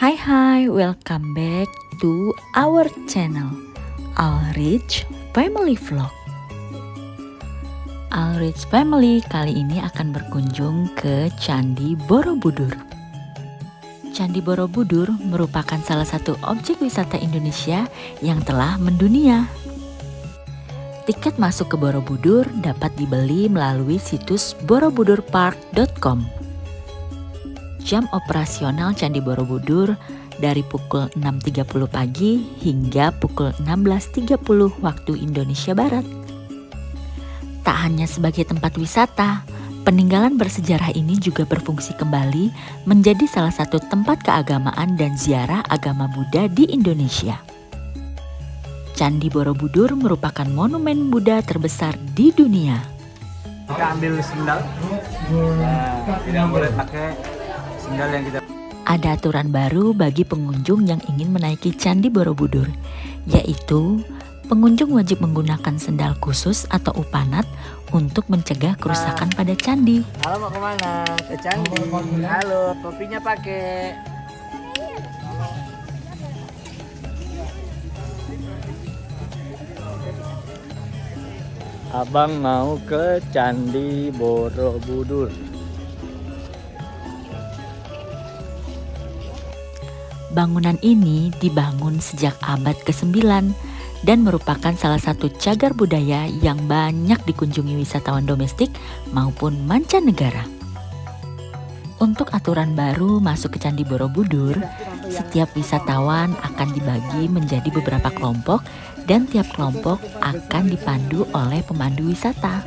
Hai, welcome back to our channel, Alrich Family Vlog. Alrich Family kali ini akan berkunjung ke Candi Borobudur. Candi Borobudur merupakan salah satu objek wisata Indonesia yang telah mendunia. Tiket masuk ke Borobudur dapat dibeli melalui situs borobudurpark.com. Jam operasional Candi Borobudur dari pukul 6.30 pagi hingga pukul 16.30 waktu Indonesia Barat. Tak hanya sebagai tempat wisata, peninggalan bersejarah ini juga berfungsi kembali menjadi salah satu tempat keagamaan dan ziarah agama Buddha di Indonesia. Candi Borobudur merupakan monumen Buddha terbesar di dunia. Kita ambil sendal, tidak boleh pakai sendal yang kita. Ada aturan baru bagi pengunjung yang ingin menaiki Candi Borobudur, yaitu pengunjung wajib menggunakan sendal khusus atau upanat untuk mencegah kerusakan pada candi. Halo, mau kemana? Ke candi. Halo, topinya pakai. Abang mau ke Candi Borobudur. Bangunan ini dibangun sejak abad ke-9 dan merupakan salah satu cagar budaya yang banyak dikunjungi wisatawan domestik maupun mancanegara. Untuk aturan baru masuk ke Candi Borobudur, setiap wisatawan akan dibagi menjadi beberapa kelompok dan tiap kelompok akan dipandu oleh pemandu wisata.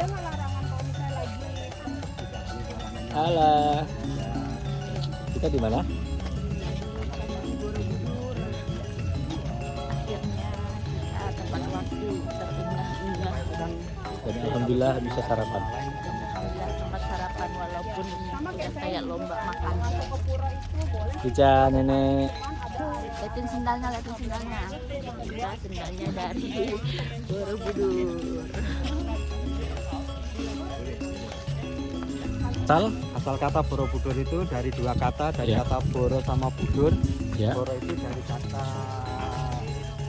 Halo. Kita di mana? Jadi alhamdulillah bisa sarapan. Alhamdulillah sempat sarapan walaupun udah kayak lomba makan. Ica nenek. Liatin sendalnya. Nah, sendalnya dari Borobudur. Asal kata Borobudur itu dari dua kata, dari kata Boro sama Budur. Boro itu dari kata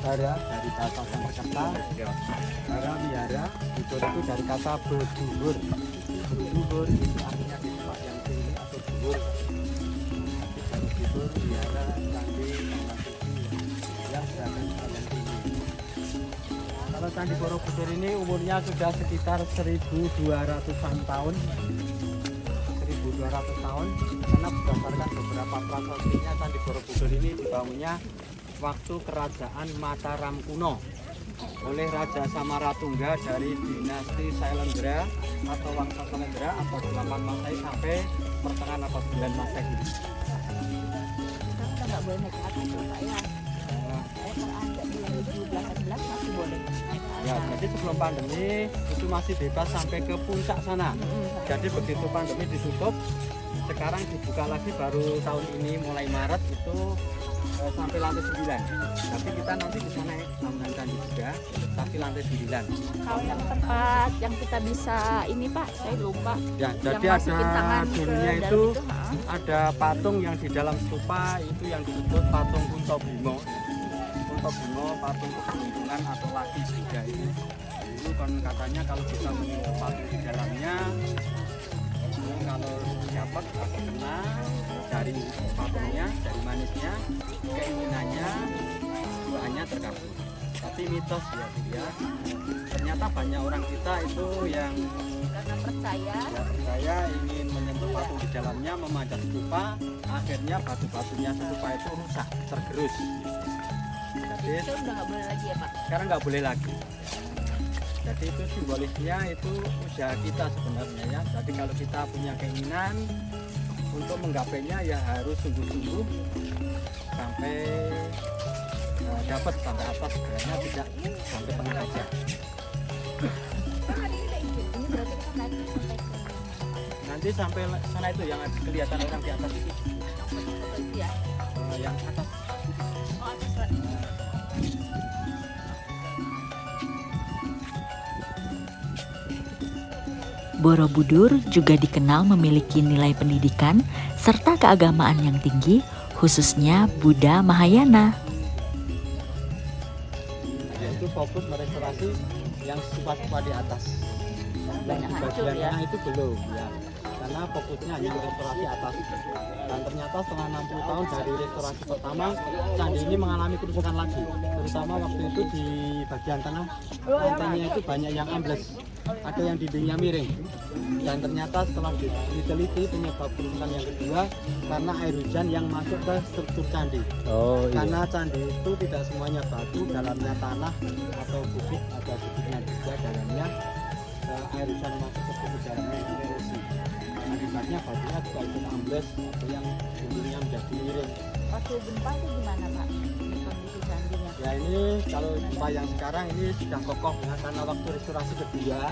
bara, dari kata sama kata bara biara. Budur itu dari kata berdulur. Berdulur itu artinya di tempat yang tinggi atau dulur. Borobudur biara candi yang berada di tempat yang tinggi. Kalau Candi Borobudur ini umurnya sudah sekitar 1.200-an tahun. 1.200 tahun, karena berdasarkan beberapa prasastinya Candi Borobudur ini dibangunnya waktu kerajaan Mataram kuno oleh Raja Samaratungga dari dinasti Sailendra atau Wangsa Sailendra atau 8 Masehi sampai pertengahan abad 9 Masehi. Sekarang udah nggak boleh naik ke atas tuh Pak ya. Kalau ada di 2018 masih boleh naik ke atas. Ya, jadi sebelum pandemi itu masih bebas sampai ke puncak sana. Jadi begitu pandemi ditutup, sekarang dibuka lagi baru tahun ini mulai Maret itu sampai lantai 9. Tapi kita nanti bisa naik bangunan candi juga, tapi lantai 9. Kalau yang tempat yang kita bisa ini Pak, saya lupa. Ya, jadi ada dulunya itu ada patung yang di dalam stupa itu yang disebut patung Kunto Bimo. Kunto Bimo, patung keberuntungan atau laki juga ini. Itu kan katanya kalau kita menyentuh patung di dalamnya, kalau dapat atau kena dari patungnya, dari manisnya, keinginannya, doanya terkabul. Tapi mitos ya, ternyata banyak orang kita itu yang karena percaya ingin menyentuh patung di dalamnya, memanjat stupa, akhirnya batu-batunya stupa itu rusak, tergerus. Jadi itu udah nggak boleh lagi ya Pak. sekarang nggak boleh lagi. Jadi itu simbolisnya itu usaha kita sebenarnya ya. Jadi kalau kita punya keinginan untuk menggapainya ya harus sungguh-sungguh sampai dapat sampai atas, sebenarnya tidak sampai tengah aja. Ini berarti kita naik sampai Nanti sampai sana itu yang kelihatan orang di atas itu, itu ya. yang atas. Oh, atas Pak. Borobudur juga dikenal memiliki nilai pendidikan serta keagamaan yang tinggi, khususnya Buddha Mahayana. Yaitu fokus merestorasi yang stupa-stupa di atas. Banyak Yang di hancur bagian ya. tengah itu belum ya. Karena fokusnya hanya restorasi atas. Dan ternyata setelah 60 tahun dari restorasi pertama, candi ini mengalami kerusakan lagi. Terutama waktu itu di bagian tengah, lantainya itu banyak yang ambles. Ada yang dindingnya miring. Dan ternyata setelah diteliti penyebab kerusakan yang kedua karena air hujan yang masuk ke struktur candi. Oh iya. Karena candi itu tidak semuanya batu, dalamnya tanah atau bukit, ada bukitnya juga dalamnya. Air hujan masuk ke bukit dalamnya itu erosi. Akibatnya batunya juga ikut ambles atau yang dindingnya menjadi miring. Waktu gempa itu gimana Pak? Kondisi candinya? Ya ini kalau gempa yang sekarang ini sudah kokoh ya, karena waktu restorasi kedua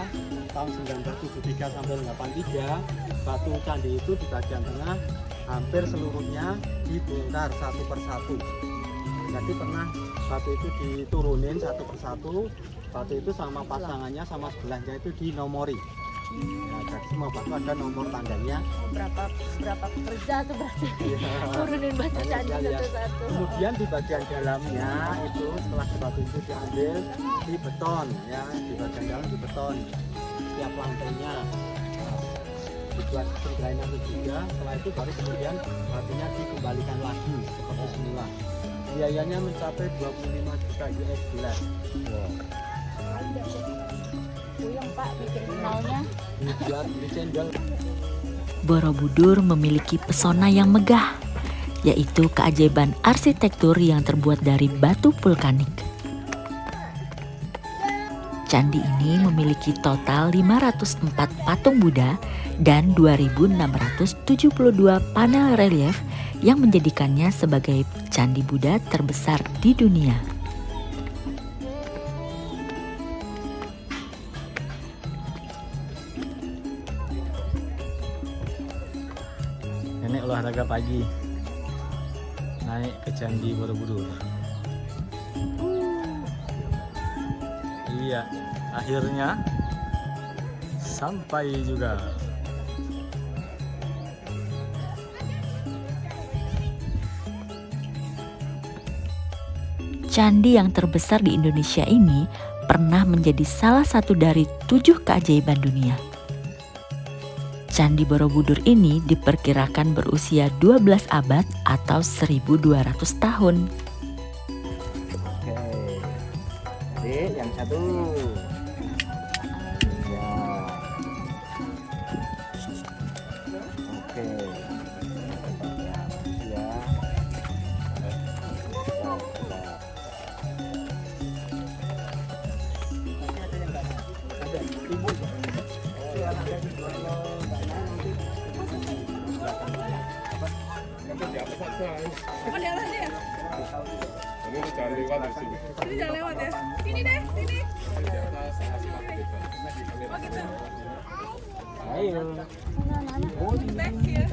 tahun 1973 sampai 83 batu candi itu di bagian tengah hampir seluruhnya dibongkar satu persatu. Jadi pernah batu itu diturunin satu persatu, batu itu sama pasangannya sama sebelahnya itu dinomori. Nah, jadi semua batu ada nomor tandanya. Berapa pekerja tuh berarti turunin batu Banyak candi sekali ya. satu-satu. Kemudian di bagian dalamnya itu setelah batu itu diambil di beton ya, di bagian dalam di beton setiap lantainya dibuat drainase juga. Setelah itu baru kemudian batunya dikembalikan lagi seperti semula. Biayanya mencapai 25 juta US dollar. Puyeng Pak bikin kenalnya. Dibuat di cendol. Borobudur memiliki pesona yang megah, yaitu keajaiban arsitektur yang terbuat dari batu vulkanik. Candi ini memiliki total 504 patung Buddha dan 2.672 panel relief yang menjadikannya sebagai candi Buddha terbesar di dunia. Nenek olahraga pagi naik ke Candi Borobudur. Iya, akhirnya sampai juga. Candi yang terbesar di Indonesia ini pernah menjadi salah satu dari 7 keajaiban dunia. Candi Borobudur ini diperkirakan berusia 12 abad atau 1200 tahun. Oke. Jadi yang satu. Ya. Oke. Ya. Apa di atas ya? Ini jangan lewat di sini. Sini jangan lewat ya. Sini deh, sini. Di atas sama kita. Oh gitu. Ayo. Back here.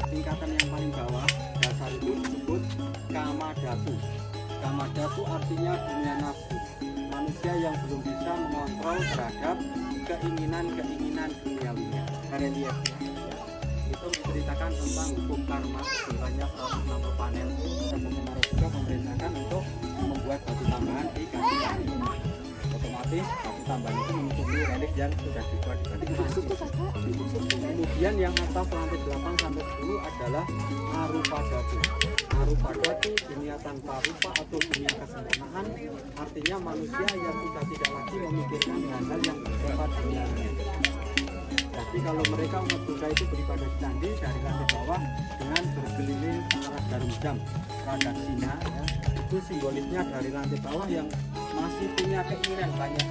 Tingkatan yang paling bawah dasar itu disebut Kamadhatu. Kamadhatu artinya dunia nafsu. Manusia yang belum bisa mengontrol terhadap keinginan-keinginan duniawinya. Reliefnya ya. Itu menceritakan tentang hukum karma, jumlahnya 160 panel. Dan sebenarnya juga memerintahkan untuk membuat batu tambahan di kaki-kaki. Otomatis batu tambahan itu menutupi relief yang sudah dibuat di kaki-kaki. Kemudian yang atas lantai 8 sampai 10 adalah Arupadatu. Arupadatu dunia tanpa rupa atau dunia kesempurnaan, artinya manusia yang sudah tidak lagi memikirkan hal-hal yang bersifat duniawi. Jadi kalau mereka umat Buddha itu beribadah di candi dari lantai bawah dengan berkeliling arah jarum jam pradaksina ya, itu simbolisnya dari lantai bawah yang masih punya keinginan banyak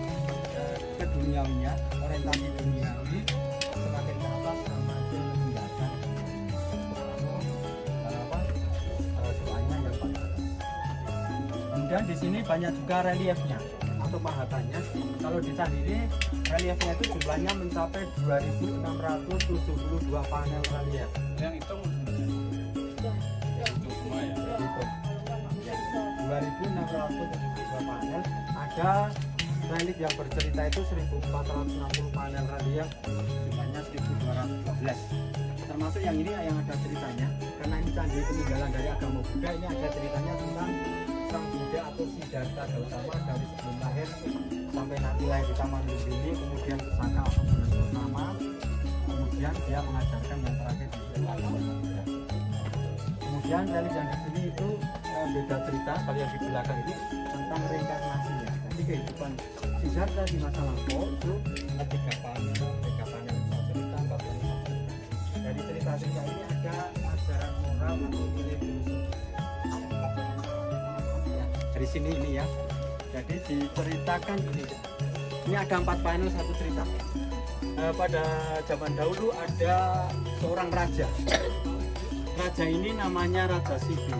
keduniawinya, orientasi duniawi, semakin ke atas semakin meninggalkan doanya yang paling atas. Kemudian di sini banyak juga reliefnya atau pahatannya. Kalau di candi ini reliefnya itu jumlahnya mencapai 2.672 panel relief. Yang hitam itu semua ya. Gitu. 2.672 panel. Ada relik yang bercerita itu 1460 panel relief, jumlahnya 1212. Termasuk yang ini yang ada ceritanya, karena ini candi peninggalan dari agama Buddha. Ini ada ceritanya tentang sang Buddha atau Siddhartha Gautama dari sebelum lahir sampai nanti lahir di Taman Lumbini, kemudian ke Saka atau bulan pertama, kemudian dia mengajarkan yang terakhir di agama Buddha. Kemudian relik yang di sini itu beda cerita. Kalau yang di belakang ini tentang reinkarnasinya. Jadi kehidupan Siddhartha di masa lampau itu ada 3 panel, 3 panel cerita, 4 panel cerita. Dari cerita-cerita ini ada ajaran moral atau nilai filosofi. Ya, dari sini ini ya. Jadi diceritakan ini. Ini ada 4 panel satu cerita. Pada zaman dahulu ada seorang raja. Raja ini namanya Raja Sibi.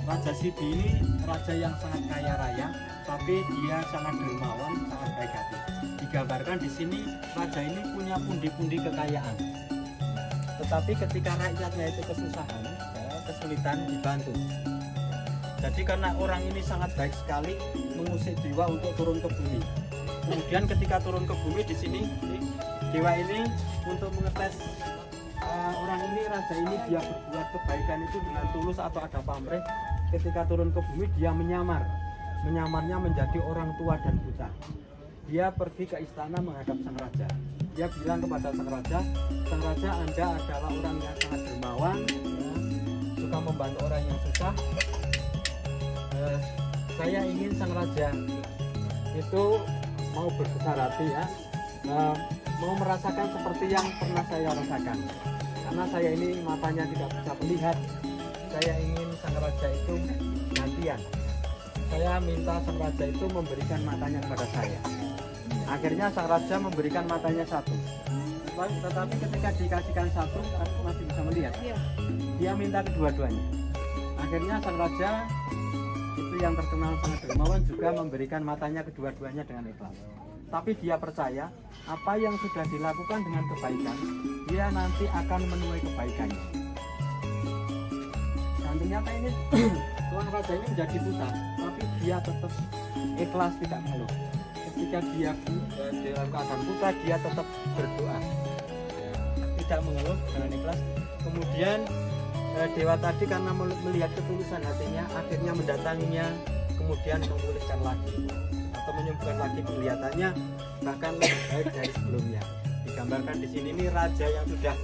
Raja Sibi ini raja yang sangat kaya raya, tapi dia sangat dermawan, sangat baik hati. Digambarkan di sini raja ini punya pundi-pundi kekayaan. Tetapi ketika rakyatnya itu kesusahan, kesulitan, dibantu. Jadi karena orang ini sangat baik sekali, mengusik dewa untuk turun ke bumi. Kemudian ketika turun ke bumi di sini, dewa ini untuk mengetes orang ini, raja ini, dia berbuat kebaikan itu dengan tulus atau ada pamrih. Ketika turun ke bumi dia menyamarnya menjadi orang tua dan buta. Dia pergi ke istana menghadap sang raja. Dia bilang kepada sang raja, Anda adalah orang yang sangat dermawan, ya, suka membantu orang yang susah. Saya ingin sang raja itu mau berbesar hati, ya, mau merasakan seperti yang pernah saya rasakan. Karena saya ini matanya tidak bisa melihat, saya ingin sang raja itu gantian. Saya minta sang raja itu memberikan matanya kepada saya. Akhirnya sang raja memberikan matanya 1. Tetapi ketika dikasihkan 1 masih bisa melihat. Dia minta kedua-duanya. Akhirnya sang raja itu yang terkenal sangat dermawan juga memberikan matanya kedua-duanya dengan ikhlas. Tapi dia percaya apa yang sudah dilakukan dengan kebaikan, dia nanti akan menuai kebaikannya. Dan ternyata ini tuan raja ini menjadi buta, tapi dia tetap ikhlas, tidak mengeluh. Ketika dia dalam keadaan buta, dia tetap berdoa, tidak mengeluh, dengan ikhlas. Kemudian dewa tadi karena melihat ketulusan hatinya, akhirnya mendatanginya, kemudian memulihkan lagi atau menyembuhkan lagi penglihatannya, bahkan lebih baik dari sebelumnya. Digambarkan di sini ini raja yang sudah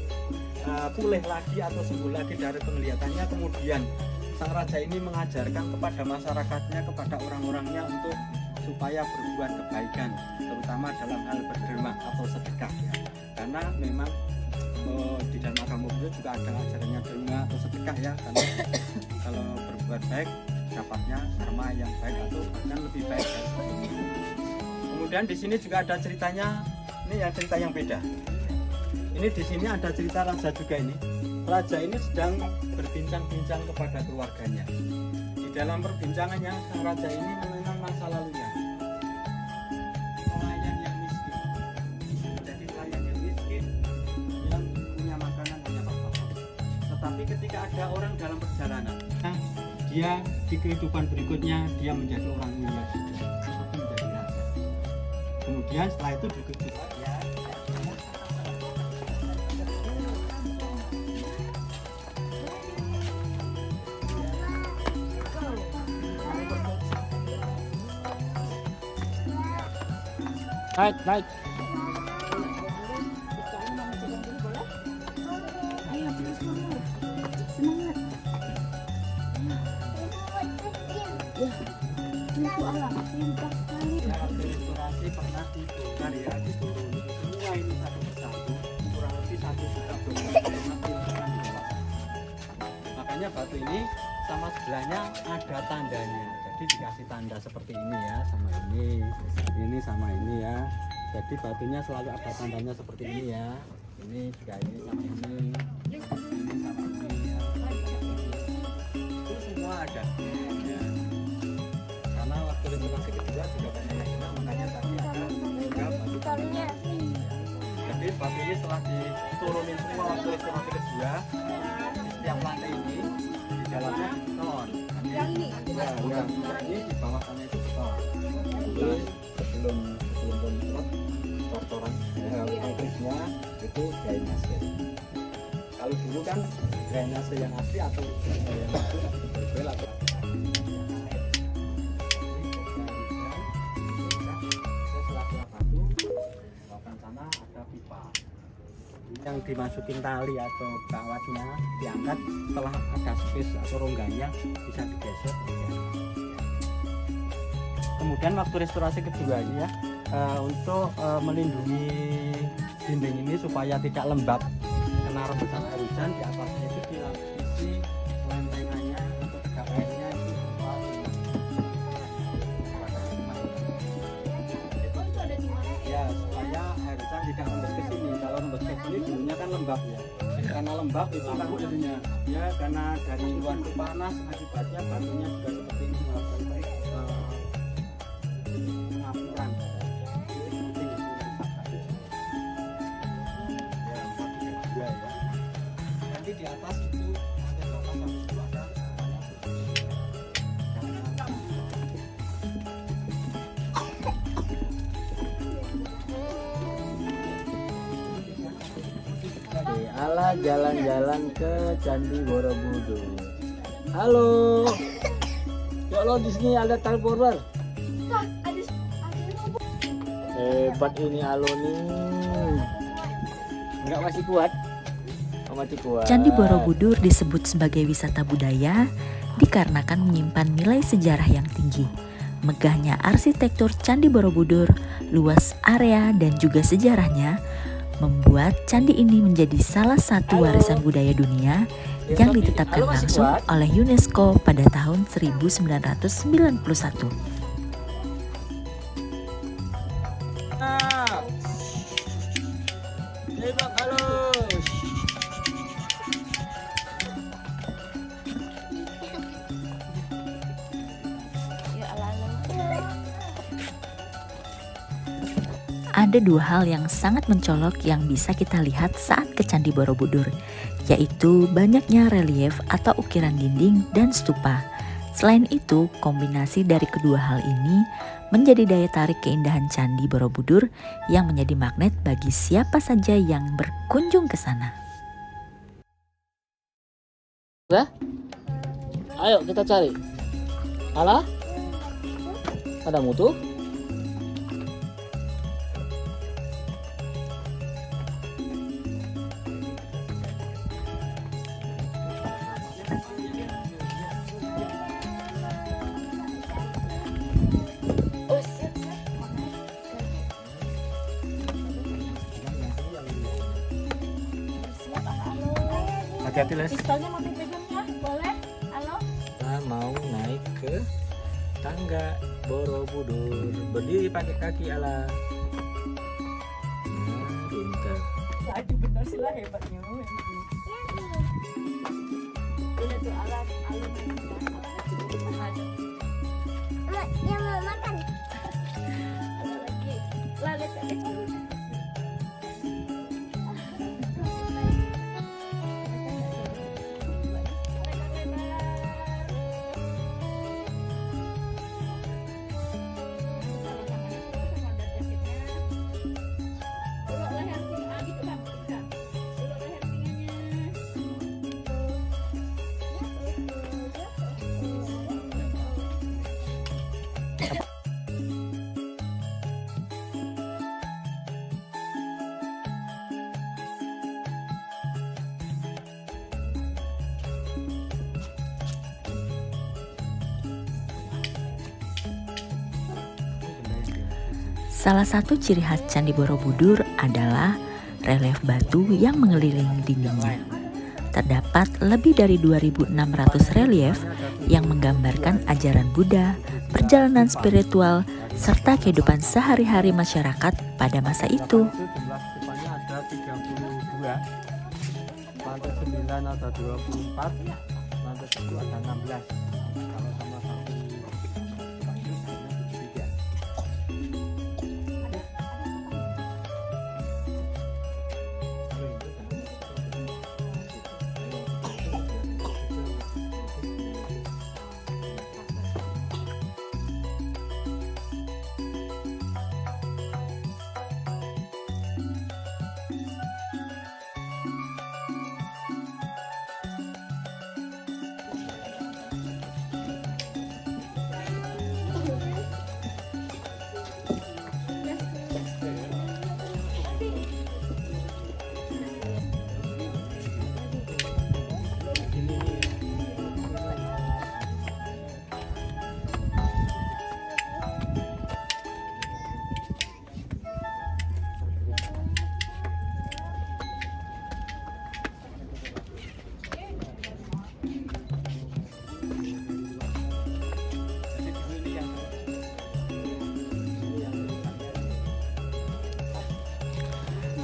pulih lagi atau sembuh lagi dari penglihatannya. Kemudian sang raja ini mengajarkan kepada masyarakatnya, kepada orang-orangnya untuk supaya berbuat kebaikan, terutama dalam hal berderma atau sedekah, ya. Karena memang di dalam agama Buddha juga ada ajarannya derma atau sedekah, ya. Karena kalau berbuat baik dapatnya karma yang baik atau bahkan lebih baik dari sebelumnya. Kemudian di sini juga ada ceritanya, ini yang cerita yang beda. Ini di sini ada cerita raja juga ini. Raja ini sedang berbincang-bincang kepada keluarganya. Di dalam perbincangannya, sang raja ini mengenang masa lalunya. Pelayan yang miskin. Jadi pelayan yang miskin yang punya makanan hanya pas-pasan. Tetapi ketika ada orang dalam perjalanan, dia di kehidupan berikutnya dia menjadi orang mulia juga, seperti menjadi raja. Kemudian setelah itu begitu saja. Naik. Restorasi pernah dibongkar, ya, dituruni semua ini satu persatu, kurang lebih 1 juta pernah di bawah. Makanya batu ini sama sebelahnya ada tandanya, jadi dikasih tanda seperti ini, ya, sama ini sama ini, ya. Jadi batunya selalu ada tandanya seperti ini, ya. Ini juga ini sama ini sama ini, ya. Itu semua ada, ya. Karena waktu restorasi kedua juga banyak yang kena, makanya tadi ada juga batu tandanya. Jadi batu ini setelah diturunin semua waktu restorasi kedua, di setiap lantai ini di dalamnya beton. Yang ini? Ya, ini di bawah sana itu beton. Terus sebelum pembuat kotoran konkretnya itu drainase. Kalau dulu kan drainase yang asli atau yang asli berbel atau sana ada pipa yang dimasukin tali atau kawatnya diangkat setelah ada space atau rongganya bisa digeser. Kemudian waktu restorasi kedua ini ya untuk melindungi dinding ini supaya tidak lembab kena rembesan air hujan, di atasnya itu dilapisi lantainya untuk tegak airnya itu ya supaya air hujan tidak rembes ke sini. Kalau rembes ke sini dulunya kan lembab ya. Karena lembab itu kan jadinya ya karena dari luar itu panas akibatnya batunya juga seperti ini melakukan pengapuran. Ya, nanti di atas itu ada berapa sampai itu ada Ala jalan-jalan ke Candi Borobudur. Halo. Ya Allah, di sini ada transformer. Hebat ini Alo nih. Enggak masih kuat. Oh, masih kuat. Candi Borobudur disebut sebagai wisata budaya dikarenakan menyimpan nilai sejarah yang tinggi. Megahnya arsitektur Candi Borobudur, luas area dan juga sejarahnya membuat candi ini menjadi salah satu warisan budaya dunia yang ditetapkan langsung oleh UNESCO pada tahun 1991. Ada dua hal yang sangat mencolok yang bisa kita lihat saat ke Candi Borobudur, yaitu banyaknya relief atau ukiran dinding dan stupa. Selain itu, kombinasi dari kedua hal ini menjadi daya tarik keindahan Candi Borobudur yang menjadi magnet bagi siapa saja yang berkunjung ke sana. Ayo kita cari. Alah? Ada mutu? hati-hati Les. Pistolnya mau dipegangnya, boleh? Halo? Kita mau naik ke tangga Borobudur. Berdiri pakai kaki Ala. Nah, pintar. Laju bener sih lah hebatnya. Ini tuh alat Yang mau makan. ada lagi. Lalet tadi. Salah satu ciri khas Candi Borobudur adalah relief batu yang mengelilingi dindingnya. Terdapat lebih dari 2.600 relief yang menggambarkan ajaran Buddha, perjalanan spiritual, serta kehidupan sehari-hari masyarakat pada masa itu. Jumlah stupanya ada 32, lantai 9 ada 24, lantai 1 ada 16. Kalau sama satu stupa itu hanya 73.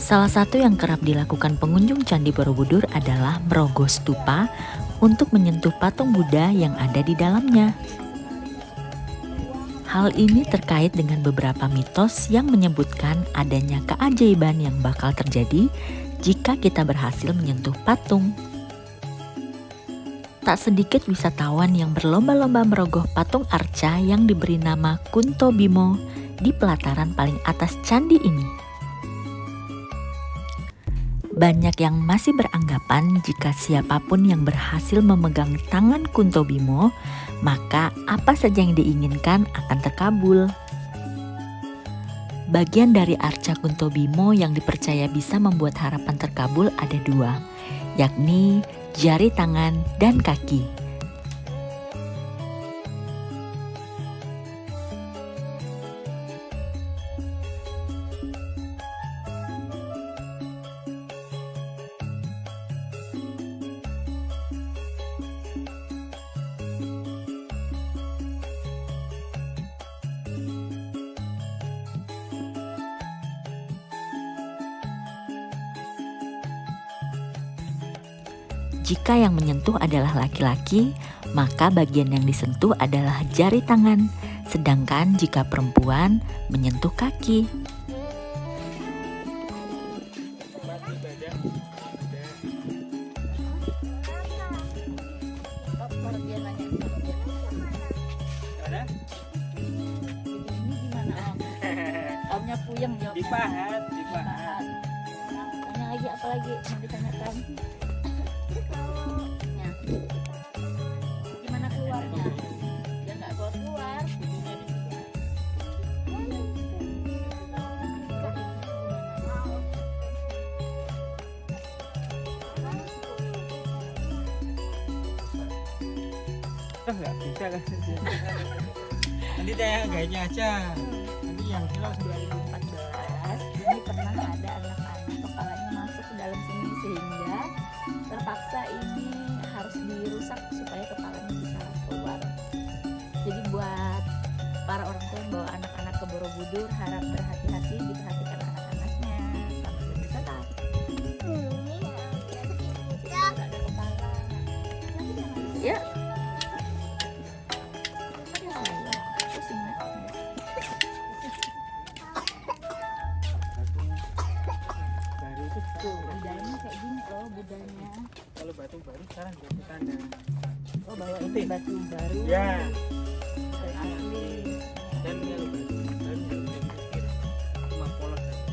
Salah satu yang kerap dilakukan pengunjung Candi Borobudur adalah merogoh stupa untuk menyentuh patung Buddha yang ada di dalamnya. Hal ini terkait dengan beberapa mitos yang menyebutkan adanya keajaiban yang bakal terjadi jika kita berhasil menyentuh patung. Tak sedikit wisatawan yang berlomba-lomba merogoh patung arca yang diberi nama Kunto Bimo di pelataran paling atas candi ini. Banyak yang masih beranggapan jika siapapun yang berhasil memegang tangan Kunto Bimo, maka apa saja yang diinginkan akan terkabul. Bagian dari arca Kunto Bimo yang dipercaya bisa membuat harapan terkabul ada dua, yakni jari tangan dan kaki. Jika yang menyentuh adalah laki-laki, maka bagian yang disentuh adalah jari tangan, sedangkan jika perempuan menyentuh kaki. Dia nanya ini gimana Om? Omnya puyeng jawab. Dipahat. Tanya lagi apa lagi mau ditanyakan? Ya. Gimana keluarnya? Dia nggak keluar. Nggak bisa kan? Nanti saya gayanya aja. Nanti yang jelas 2014 ini pernah ada anak-anak kepalanya masuk ke dalam sini sehingga terpaksa ini harus dirusak supaya kepalanya bisa keluar. Jadi buat para orang tua yang bawa anak-anak ke Borobudur harap berhati-hati, diperhatikan anak-anaknya sama berwisata. Nggak ada kepala. Ya. Di dalamnya kayak gini loh budanya. kalau batu baru sekarang jadi tanda. Oh bawa ini batu baru. Ya. Dan asli. Dan kalau batu baru nggak bisa dipikir, cuma polos saja.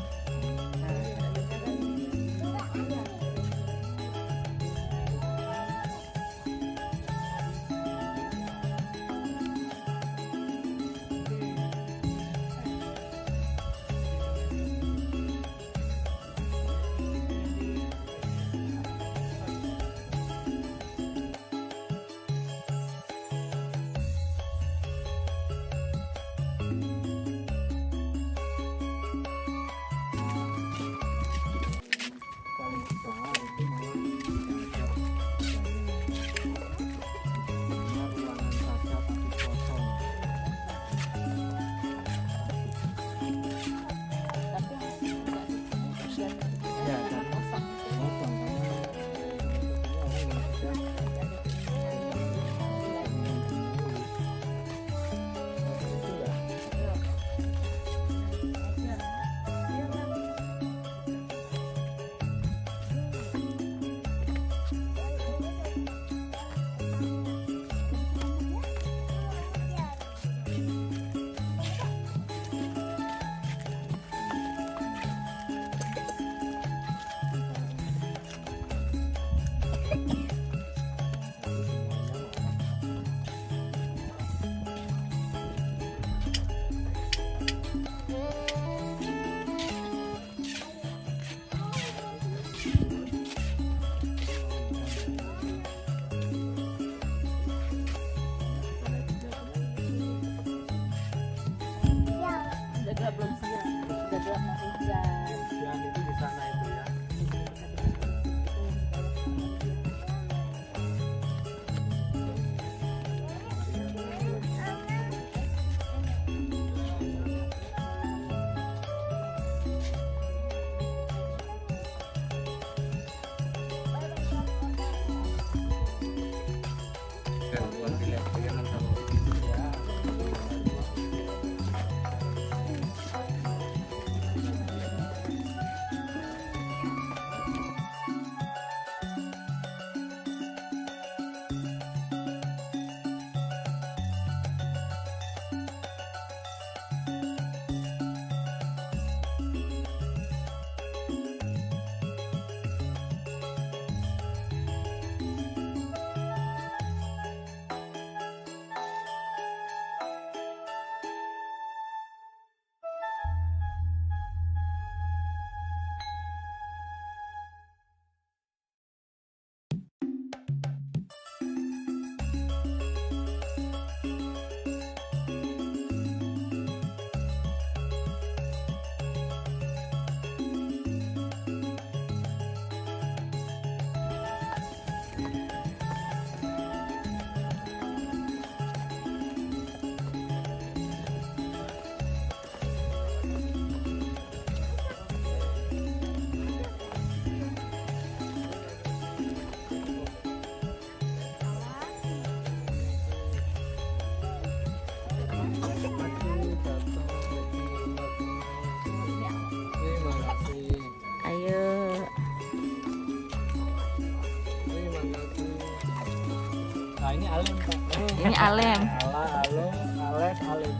Alem Pak. Ini Alem. Alem, Ales, Alem.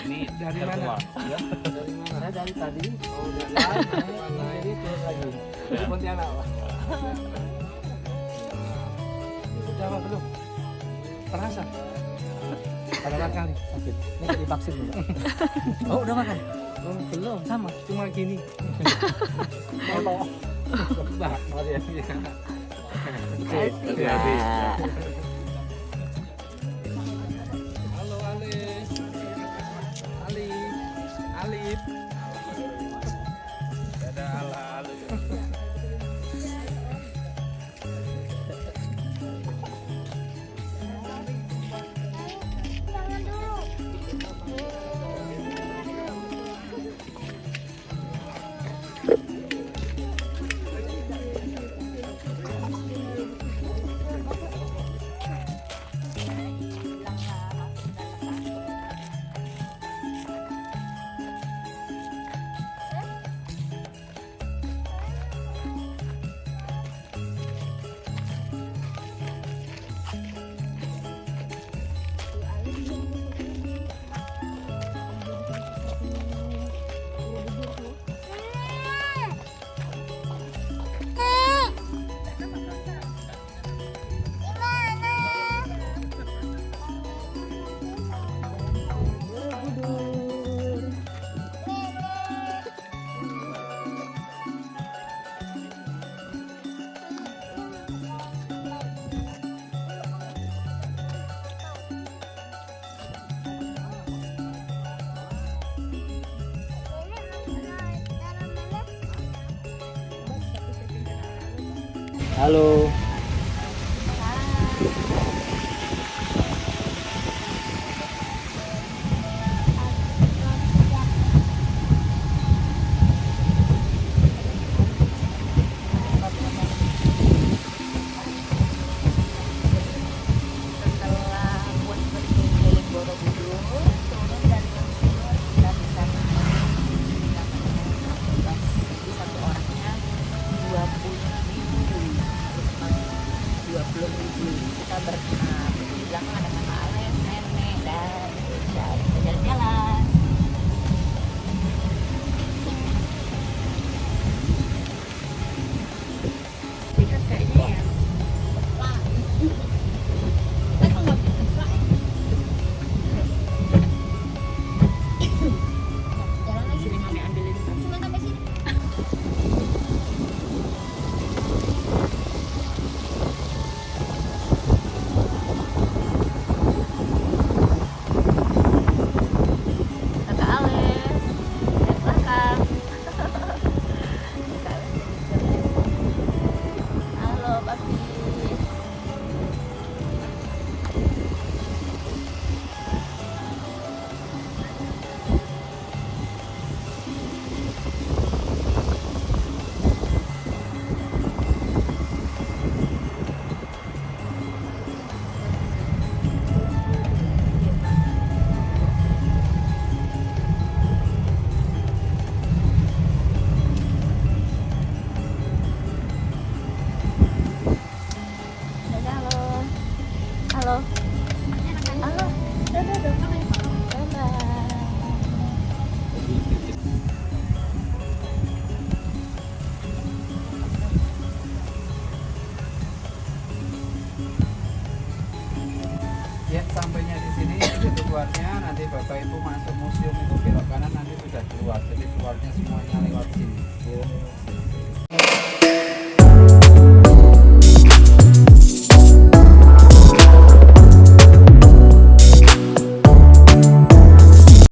Ini dari Tertua. mana? Ya, dari mana? Saya dari tadi. Oh, dari mana? Ini turun lagi. Dari Pontianak Pak. Sudah apa belum? Terasa? Pada kali sakit. Ini kayak divaksin juga. Oh, udah makan? Oh, belum. Sama, cuma gini. Moto. Bah, mari ya. Kasih, Hati-hati. Kak. Halo Alis. Alif. Alif. Dadah ala Alif. Jangan dulu. Halo. Setelah buat berkeliling Borobudur, turun dari Borobudur kita bisa jadi satu orangnya 20.000 kita berenam di belakang ada kakak Alen, nenek dan Risha. Kita jalan-jalan. Dekat kayaknya ya. Sini mami ambilin satu. Kakak Ales, lihat belakang. Kakak Ales. Halo papi. Dadah, halo. Halo. Halo. Dadah dong. Dadah. Ya, sampainya di sini itu keluarnya. Nanti Bapak Ibu masuk museum itu belok kanan nanti sudah keluar. Jadi keluarnya semuanya lewat sini.